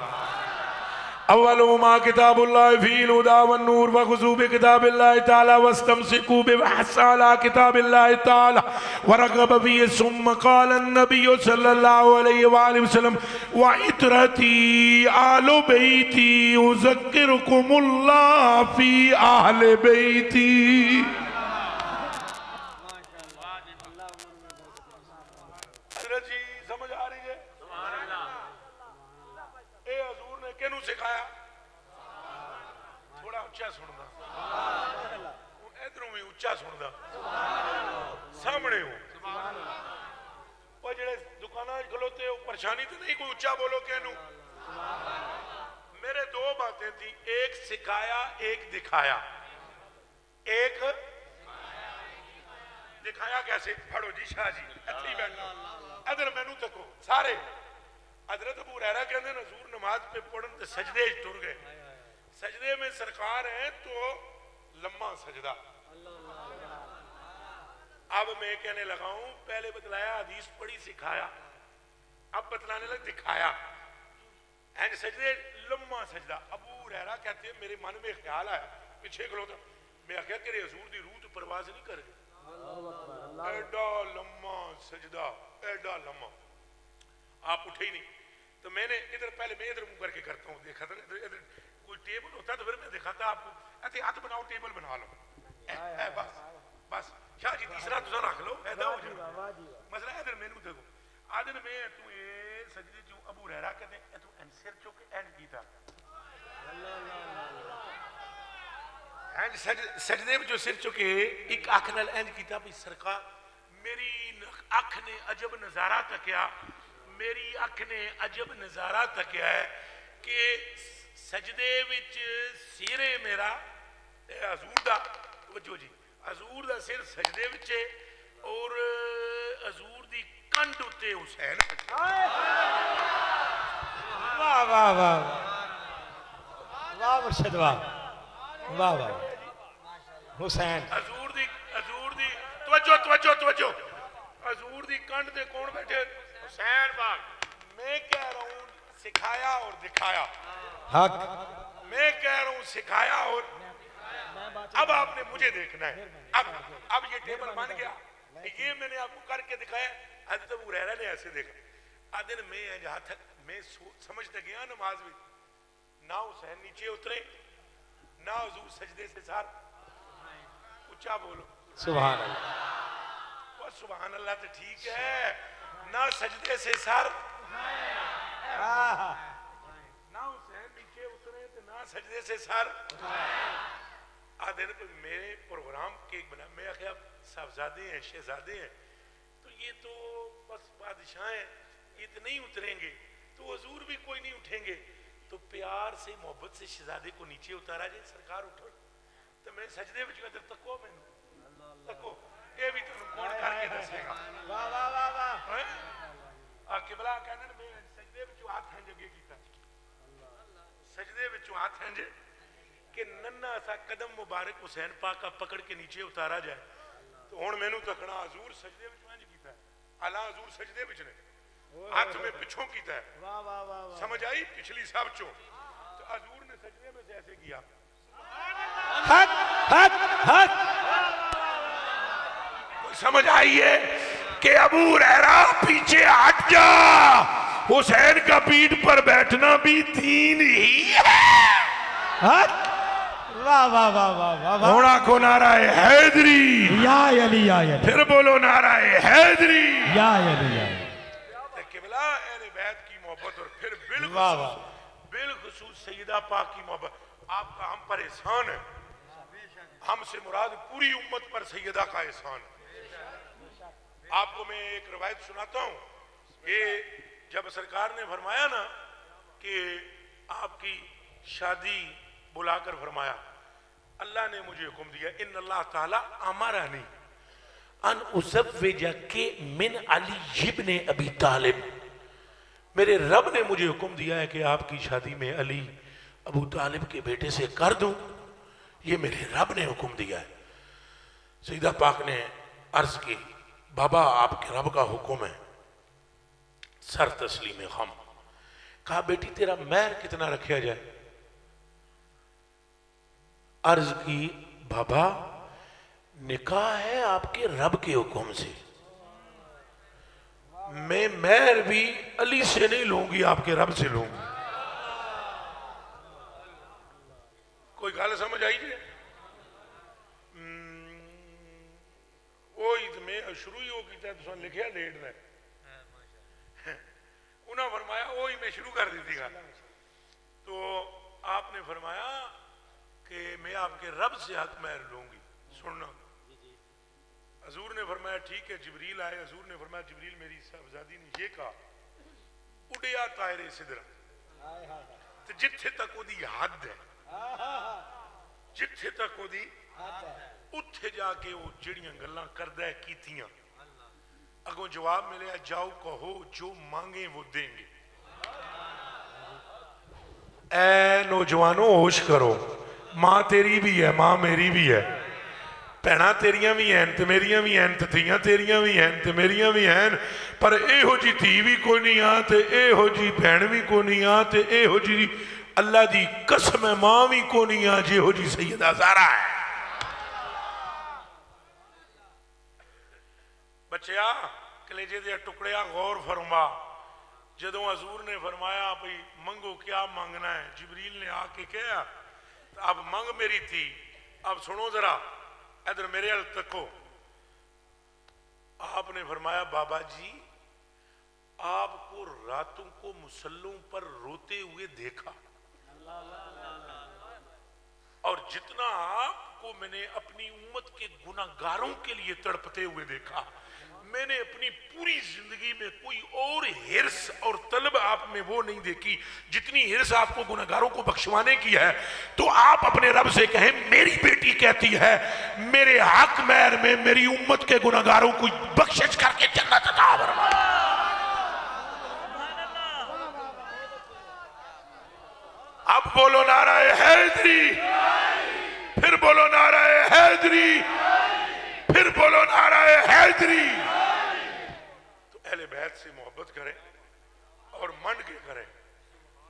S2: اولہما کتاب اللہ فی الہدی والنور وخذوا بکتاب اللہ تعالی واستمسکوا ببحث علی کتاب اللہ تعالی ورغب فیہ. ثم قال النبی صلی اللہ علیہ وآلہ وسلم وعطرتی آل بیتی اذکرکم اللہ فی اہل بیتی. حضرت جی سمجھ آ رہی ہے؟ اے حضور نے کینوں سکھایا؟ تھوڑا اچھا سندا ادھروں بھی اچھا سندا سامنے ہو. وہ جڑے دکاناں کھلوتے ہو پریشانی تو نہیں کوئی اچھا بولو کینوں. میرے 2 باتیں تھی، ایک سکھایا ایک دکھایا. ایک دکھایا کیسے؟ پڑھو جی شاہ جی اتھی بیٹھو ادھر مینوں تکو سارے. حضرت ابو ہریرہ کہندے حضور نماز پہ پڑھن تے سجدے ٹر گئے. سجدے میں سرکار ہیں تو لمحہ سجدہ. اب میں کہنے لگا ہوں پہلے بتلایا حدیث پڑھی سکھایا، اب بتلانے لگ دکھایا. اینڈ سجدے لمحہ سجدہ. ابو ہریرہ کہتے ہیں میرے من میں خیال آیا پیچھے کھلوتا میں آخیا کہ حضور دی روح تو پرواز نہیں کر گئی. ایڈا لمحہ سجدہ ایڈا لمحہ. آپ اٹھے ہی نہیں تو میں نے ادھر پہلے میں ادھر منہ کر کے کرتا ہوں. دیکھا تھا ادھر کوئی ٹیبل ہوتا تو پھر میں دکھاتا آپ کو ایسے ہاتھ بناؤ ٹیبل بنا لو. بس بس شاہ جی تیسرا تسا رکھ لو ایدا ہو جائے مسئلہ. ادھر مینوں دیکھو آدھر میں تو اے سجدے جو ابو ہریرہ کہتے ہیں تو این سر چوک این کیتا این سجدے میں جو سر چکے ایک آنکھ نال این کیتا بھی سرکار میری آنکھ نے عجب نظارہ تکیا. میری آنکھ نے عجب نظارہ تکیا ہے کہ سجدے وچ سیرے میرا حضور دا توجہ جی حضور دا سر سجدے وچ ہے اور حضور دی کنڈ اتے حسین
S3: واہ واہ واہ واہ مرشد واہ واہ واہ حسین
S2: حضور دی توجہ حضور دی کنڈ تے کون بیٹھے حسین پاک میں کہہ رہا ہوں سکھایا اور دکھایا
S3: حق
S2: میں کہہ رہا ہوں سکھایا اور اب آپ نے مجھے دیکھنا ہے اب یہ ٹیبل بن گیا یہ میں نے آپ کو کر کے دکھایا حضرت ابو ہریرہ نے ایسے دیکھا آدھن میں جہاں تک میں سمجھتا گیا نماز میں نہ حسین نیچے اترے نہ حضور سجدے سے سار اچھا بولو
S3: سبحان اللہ
S2: وہ سبحان اللہ تو ٹھیک ہے نہ سجدے سے سار نہ حسین نیچے اترے تو نہ سجدے سے سار آدھن میرے پروگرام کے بنا میں آخیا صاحبزادے ہیں شہزادے ہیں تو یہ تو بس بادشاہ ہیں یہ تو نہیں اتریں گے تو حضور بھی کوئی نہیں اٹھیں گے تو پیار سے محبت سے شہزادے کو نیچے اتارا جائے سرکار اٹھو تو میں سجدے وچ کہتا تکو مینوں تکو یہ بھی تمہیں کون کر کے دسے گا
S3: واہ واہ واہ واہ
S2: قبلہ کہنا میں سجدے وچ ہاتھ ہنج اگے کیتا سجدے وچ ہاتھ ہنج کہ ننھا سا قدم مبارک حسین پاک کا پکڑ کے نیچے اتارا جائے تو ہن مینوں تکنا حضور سجدے وچ ہنج کیتا ہے اعلی حضور سجدے وچ نے ہاتھ میں پچھوں کیتا ہے
S3: واہ واہ واہ
S2: سمجھ آئی پچھلی سب چوں تو حضور نے سجدے میں سے ایسے کیا
S3: حق حق حق
S2: سمجھ آئیے کہ ابو ہریرہ پیچھے ہٹ جا حسین کا پیٹھ پر بیٹھنا بھی دین ہی ہے
S3: حق واہ واہ واہ واہ واہ واہ
S2: ہونا کو نعرہ حیدری
S3: یا علی یا علی
S2: پھر بولو نعرہ حیدری
S3: یا علی یا علی
S2: قبلہ اہل بیت کی محبت اور پھر
S3: واہ واہ
S2: بالخصوص سیدہ پاک کی محبت آپ کا ہم پر احسان ہے ہم سے مراد پوری امت پر سیدہ کا احسان ہے آپ کو میں ایک روایت سناتا ہوں کہ جب سرکار نے فرمایا نا کہ آپ کی شادی بلا کر فرمایا اللہ نے مجھے حکم دیا ان اللہ تعالی امرنی ان ازوجک من علی ابن ابی طالب میرے رب نے مجھے حکم دیا ہے کہ آپ کی شادی میں علی ابو طالب کے بیٹے سے کر دوں یہ میرے رب نے حکم دیا ہے سیدہ پاک نے عرض کی بابا آپ کے رب کا حکم ہے سر تسلیم خم کہا بیٹی تیرا مہر کتنا رکھا جائے عرض کی بابا نکاح ہے آپ کے رب کے حکم سے میں مہر بھی علی سے نہیں لوں گی آپ کے رب سے لوں گی کوئی گل سمجھ آئی جائے وہی تو میں شروع ہی وہ کیتا تو سن لکھیا لیٹ ہے انہوں فرمایا وہی میں شروع کر دیتی گا تو آپ نے فرمایا کہ میں آپ کے رب سے حق مہر لوں گی سننا حضور نے فرمایا ٹھیک ہے جبریل آئے حضور نے فرمایا جبریل میری صاحبزادی نے یہ کہا اڈیا طائر سدرہ تو جتھے تک وہ دی حد ہے جتھے تک وہ دی اتھے جا کے وہ جڑیاں گلاں کردہ ہے کیتیاں اگوں جواب ملے جاؤ کہو جو مانگیں وہ دیں گے اے نوجوانوں ہوش کرو ماں تیری بھی ہے ماں میری بھی ہے پینا تیریاں بھی ہیں تے میریاں بھی ہیں تے تھیاں تیریاں بھی ہیں تے میریاں بھی ہیں پر اے ہو جی تھی بھی کوئی نہیں آ تے اے ہو جی بہن بھی کوئی نہیں آ تے اے ہو جی اللہ دی قسم ہے ماں بھی کوئی نہیں آ جے ہو جی سیدہ زہرا ہے بچیا کلیجے دے ٹکڑیا غور فرما جدوں حضور نے فرمایا بھئی منگو کیا مانگنا ہے جبریل نے آ کے کہا اب منگ میری تھی اب سنو ذرا ادھر میرے حل تکو آپ نے فرمایا بابا جی آپ کو راتوں کو مسلوں پر روتے ہوئے دیکھا اور جتنا آپ کو میں نے اپنی امت کے گناہگاروں کے لیے تڑپتے ہوئے دیکھا میں نے اپنی پوری زندگی میں کوئی اور حرص اور طلب آپ میں وہ نہیں دیکھی جتنی حرص آپ کو گناہگاروں کو بخشوانے کی ہے تو آپ اپنے رب سے کہیں میری بیٹی کہتی ہے میرے حق مہر میں میری امت کے گناہگاروں کو بخشش کر کے جنت عطا فرما۔ اب بولو نعرہ حیدری، پھر بولو نعرہ حیدری، پھر بولو نعرہ حیدری۔ تو اہل بیت سے محبت کریں اور منڈ کے کریں،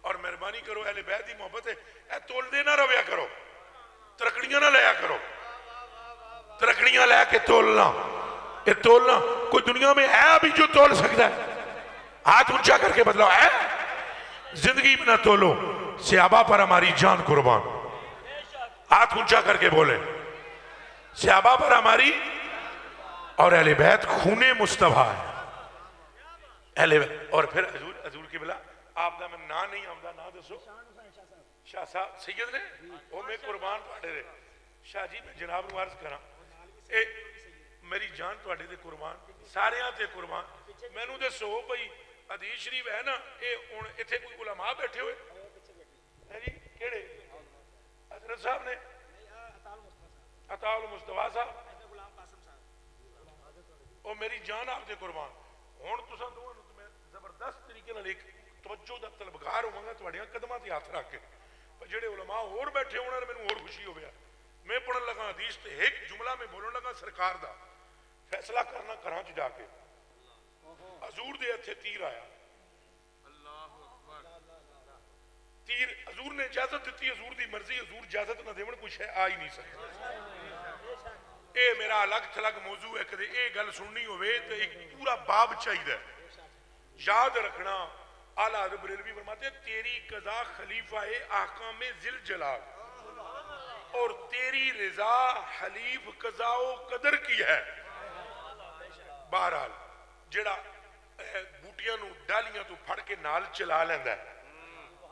S2: اور مہربانی کرو اہل بیت دی محبت ہے اے تول دے نہ رویا کرو، ترکڑیاں نہ لیا کرو، ترکڑیاں لے کے تولنا، یہ تولنا کوئی دنیا میں ہے ابھی جو تول سکتا ہے؟ ہاتھ اونچا کر کے بدلاؤ، ہے زندگی میں نہ تولو۔ صحابہ پر ہماری جان قربان، ہاتھ اونچا کر کے بولے صحابہ پر ہماری، اور اہل بیت خون مصطفیٰ ہے اہل بیت۔ اور پھر حضور کی بلا آپ دا میں نا نہیں آمدہ نا دسو شاہ صاحب سید نے وہ میں قربان پاڑے رہے شاہ جی میں جناب نو عرض کرا اے میری جان تواڈے دے قربان ساریاں تے قربان مینوں دسو بھئی حدیث شریف ہے نا اے ہن ایتھے کوئی علماء بیٹھے ہوئے ہے جی کیڑے حضرت صاحب نے عطا المصطفیٰ صاحب اور میری جان آپ دے قربان ہن تساں دوواں نوں میں زبردست طریقے نال ایک توجہ دا طلبگار ہوں گا تواڈیاں قدماں تے ہاتھ رکھ کے پر جڑے علماء اور بیٹھے ہونا مینوں اور خوشی ہو گیا میں پڑھن لگا حدیث تے ایک جملہ میں بولن لگا سرکار دا فیصلہ کرنا کراں چ جا کے حضور دے ہتھے تیر آیا تیر حضور نے اجازت دیتی حضور دی مرضی حضور اجازت نہ دیون کوئی شے آ ہی نہیں سکتی اے میرا الگ تھلگ موضوع ہے کدے اے گل سننی ہوئے تو ایک پورا باب چاہیے یاد رکھنا اعلیٰ حضرت بریلوی فرماتے ہیں تیری قضا خلیفہ احکام ذی الجلال اور تیری رضا حلیف قضا و قدر کی ہے۔ بہرحال جڑا بوٹیاں نو ڈالیاں تو پھڑ کے نال چلا لیندا ہے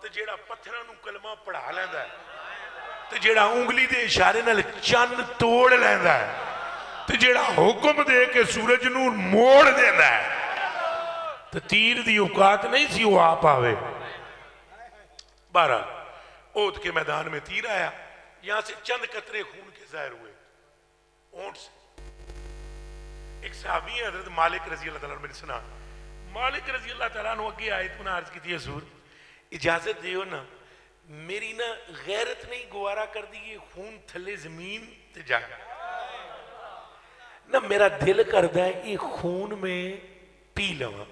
S2: تے جڑا پتھراں نو کلمہ پڑھا لیندا ہے تے جڑا انگلی دے اشارے نال چند توڑ لیندا ہے تے جڑا حکم دے کے سورج نو موڑ دیندا ہے تو تیر دی اوقات نہیں سی وہ آپ آوے۔ بہرحال اود کے میدان میں تیر آیا یہاں سے چند قطرے خون کے ظاہر ہوئے اونٹ سے۔ ایک صحابی ہے حضرت مالک رضی اللہ تعالیٰ عنہ میں نے سنا مالک رضی اللہ تعالیٰ عنہ اگے آئے تو عرض کی تھی حضور اجازت دیو نا میری نا غیرت نہیں گوارا کر دی یہ خون تھلے زمین تے جائے نا میرا دل کردہ ہے یہ خون میں پی لوا۔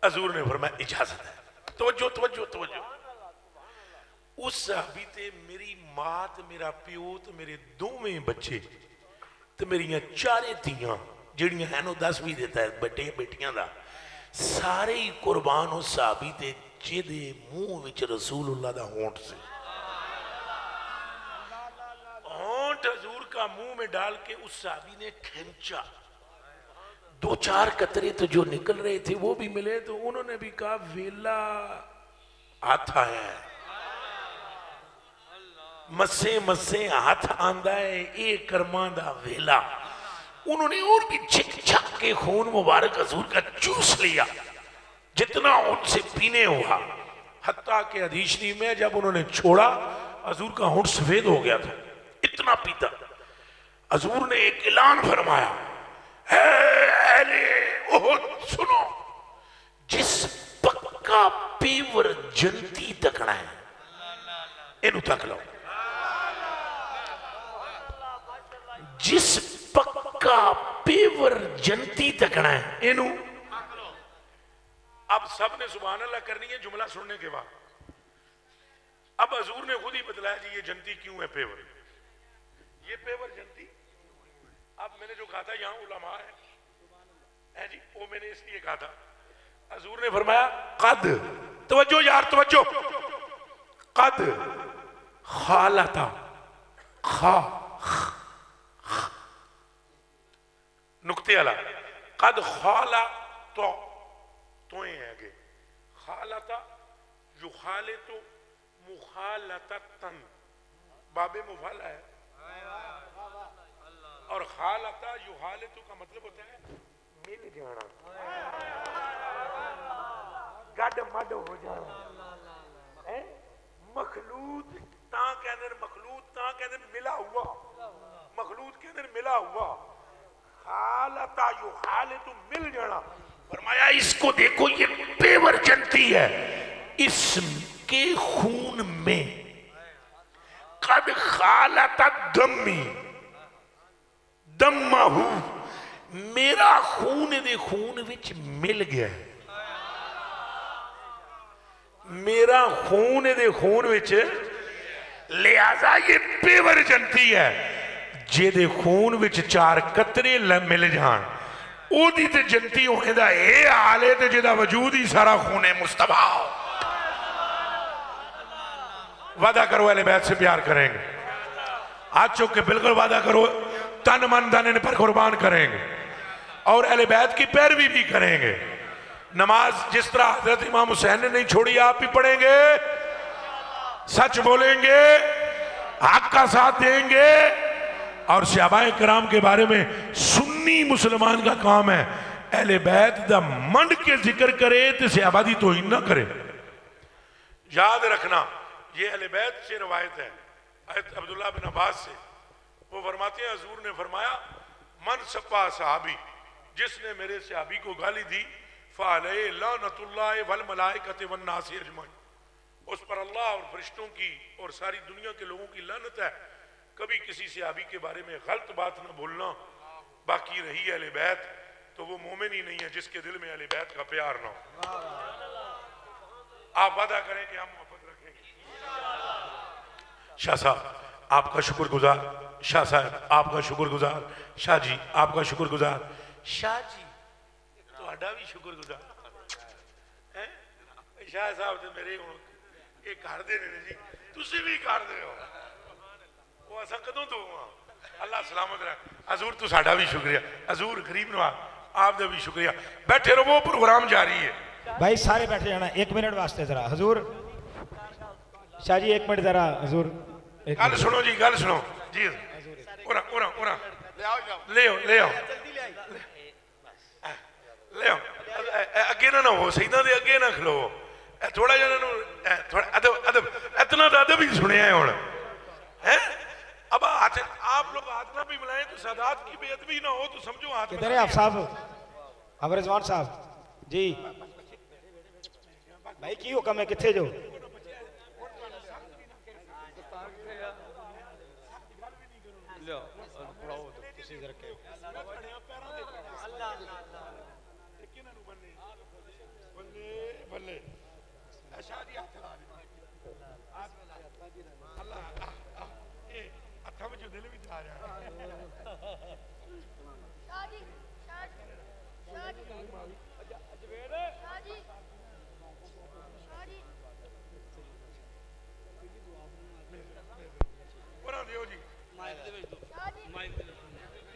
S2: حضور نے فرمایا اجازت ہے توجہ توجہ توجہ۔ اس صحابی تے میری ماں تے میرا پیو تے میرے دوویں بچے تے میریاں چارے تیاں جڑیاں ہیں نو 10 بھی دیتا ہے بٹے بیٹیاں دا سارے ہی قربان ہو صحابی تے جدے منہ وچ رسول اللہ دا ہونٹ سے ہونٹ حضور کا منہ میں ڈال کے اس صحابی نے کھینچا 2-4 قطرے تو جو نکل رہے تھے وہ بھی ملے تو انہوں نے بھی کہا ویلا آتا ہے مسے مسے ہاتھ آندہ ہے اے کرمان دا ویلا۔ انہوں نے اور بھی چھک چھک کے خون مبارک حضور کا چوس لیا جتنا ان سے پینے ہوا حتیٰ کہ حدیث شریف میں جب انہوں نے چھوڑا حضور کا ہونٹ سفید ہو گیا تھا اتنا پیتا۔ حضور نے ایک اعلان فرمایا اے اہل احد سنو جس پکا پیور جنتی تکنا ہے اینو تک لو جس پکا پیور جنتی تکنا ہے اینو۔ اب سب نے سبحان اللہ کرنی ہے جملہ سننے کے بعد۔ اب حضور نے خود ہی بتلایا جی یہ جنتی کیوں ہے پیور یہ پیور جنتی۔ اب میں نے جو کہا تھا یہاں علماء ہے جی وہ میں نے اس لیے کہا تھا حضور نے فرمایا قد توجہ یار توجہ قد خالتا خا نکتے علا قد خالا توئیں ہیں گے خالتا یخالتو مخالتتن باب مفعل ہے اور خالتا یخالتو کا مطلب ہوتا ہے مل جانا گڈ مڈ ہو جانا مخلوط تاں کہنے مخلوط تاں کہتے ہیں ملا ہوا، مخلوط کہتے ہیں ملا ہوا، خالتا یو خالت مل جانا. فرمایا اس کو دیکھو یہ پیور جنتی ہے، اس کے خون میں قد خالت دمی دمہو، میرا خون دے خون وچ مل گیا، میرا خون دے خون وچ، لہذا یہ پیور جنتی ہے. جے دے خون وچ 4 قطرے مل جان او دی تے جنتی ہونے دا اے حال ہے تے جے دا وجود ہی سارا خون مصطفیٰ. وعدہ کرو اہل بیت سے پیار کریں گے، ہاتھ چوک کے بالکل وعدہ کرو تن من دن ان پر قربان کریں گے اور اہل بیت کی پیروی بھی کریں گے. نماز جس طرح حضرت امام حسین نے نہیں چھوڑی آپ بھی پڑھیں گے، سچ بولیں گے، حق کا ساتھ دیں گے. اور صحابہ کرام کے بارے میں سنی مسلمان کا کام ہے اہل بیت دا منڈ کے ذکر کرے تو صحابہ دی توہین نہ کرے. یاد رکھنا یہ اہل بیت سے روایت ہے عبداللہ بن عباس سے، وہ فرماتے ہیں حضور نے فرمایا من سپا صحابی، جس نے میرے صحابی کو گالی دی فعلیہ لعنت اللہ والملائکۃ والناس اجمعین، اس پر اللہ اور فرشتوں کی اور ساری دنیا کے لوگوں کی لعنت ہے. کبھی کسی صحابی کے بارے میں غلط بات نہ بولنا. باقی رہی اہل بیت تو وہ مومن ہی نہیں ہے جس کے دل میں اہل بیت کا پیار نہ ہو. آپ وعدہ کریں کہ ہم محبت رکھیں گے. شاہ صاحب آپ کا شکر گزار، شاہ صاحب آپ کا شکر گزار، شاہ جی آپ کا شکر گزار، شاہ جی تو اڈا بھی شکر گزار. شاہ صاحب تو میرے یہ کر دے جی، تسی بھی کر دے ہو، وہ ایسا کدوں تو ہوا. اللہ سلامت رہے. حضور تو ساڑھا بھی شکریہ، حضور غریب نواز آپ دا بھی شکریہ. بیٹھے رہو، وہ پروگرام جاری ہے.
S3: بھائی سارے بیٹھے جانا 1 منٹ واسطے ذرا. حضور شاہ جی 1 منٹ ذرا. حضور
S2: گل سنو جی، گل سنو جی. اورا لے آؤ لے آؤ لے آؤ. اگے نہ ہو سیدہ دے اگے نہ کھلو. تھوڑا جہاں ادب اتنا تو ادب ہی سنیا ہے ہوں. اب آپ لوگ ہاتھ نہ بھی ملائیں تو سادات کی بے ادبی نہ ہو تو سمجھو ہاتھ
S3: کدھر ہے آپ صاحب؟ اب رضوان صاحب جی بھائی کی حکم ہے کتھے جو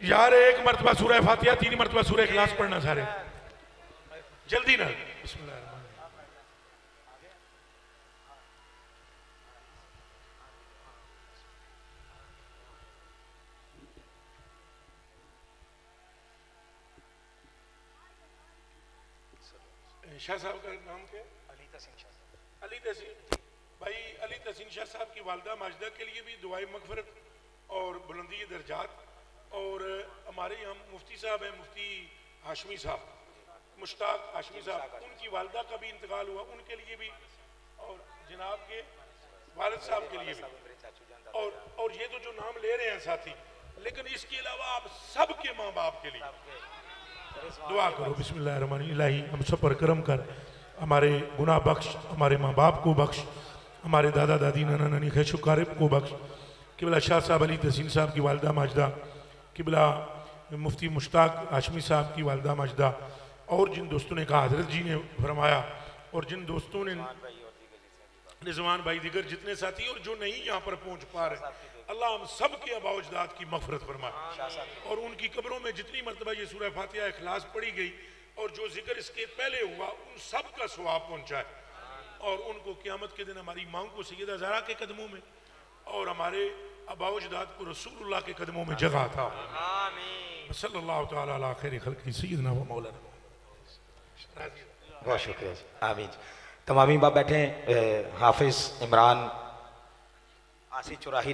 S2: یار 1 مرتبہ سورہ فاتحہ 3 مرتبہ سورہ اخلاص پڑھنا سارے جلدی نہ. بسم اللہ الرحمن الرحیم. شاہ صاحب کا نام کیا؟ علی تحسین شاہ صاحب. علی تحسین بھائی، علی تحسین شاہ صاحب کی والدہ ماجدہ کے لیے بھی دعائیں مغفرت اور بلندی درجات. اور ہمارے یہاں مفتی صاحب ہیں، مفتی ہاشمی صاحب، مشتاق ہاشمی صاحب، ان کی والدہ کا بھی انتقال ہوا، ان کے لیے بھی، اور جناب کے والد صاحب کے لیے بھی. اور یہ تو جو نام لے رہے ہیں ساتھی، لیکن اس کے علاوہ آپ سب کے ماں باپ کے لیے دعا کرو. بسم اللہ الرحمن الرحیم. الہی ہم سب پر کرم کر، ہمارے گناہ بخش، ہمارے ماں باپ کو بخش، ہمارے دادا دادی نانا نانی خیش و قارب کو بخش. قبلہ شاہ صاحب علی تحسین صاحب کی والدہ ماجدہ، قبلہ مفتی مشتاق ہاشمی صاحب کی والدہ ماجدہ، اور جن دوستوں نے کہا حضرت جی نے فرمایا، اور جن دوستوں نے رضوان بھائی دیگر جتنے ساتھی اور جو نہیں یہاں پر پہنچ پا رہے، اللہ ہم سب کے آباء و اجداد کی مغفرت فرمائے، اور ان کی قبروں میں جتنی مرتبہ یہ سورہ فاتحہ اخلاص پڑھی گئی اور جو ذکر اس کے پہلے ہوا ان سب کا ثواب پہنچائے، اور ان کو قیامت کے دن ہماری ماں کو سیدہ زہرا کے قدموں میں اور ہمارے آباء و اجداد کو رسول اللہ کے قدموں میں جگہ تھا. صلی اللہ تعالی علی خیر خلقہ سیدنا و مولانا.
S3: بہت شکریہ. آمین. تمامی باپ بیٹھے ہیں. حافظ عمران آسی چوراہی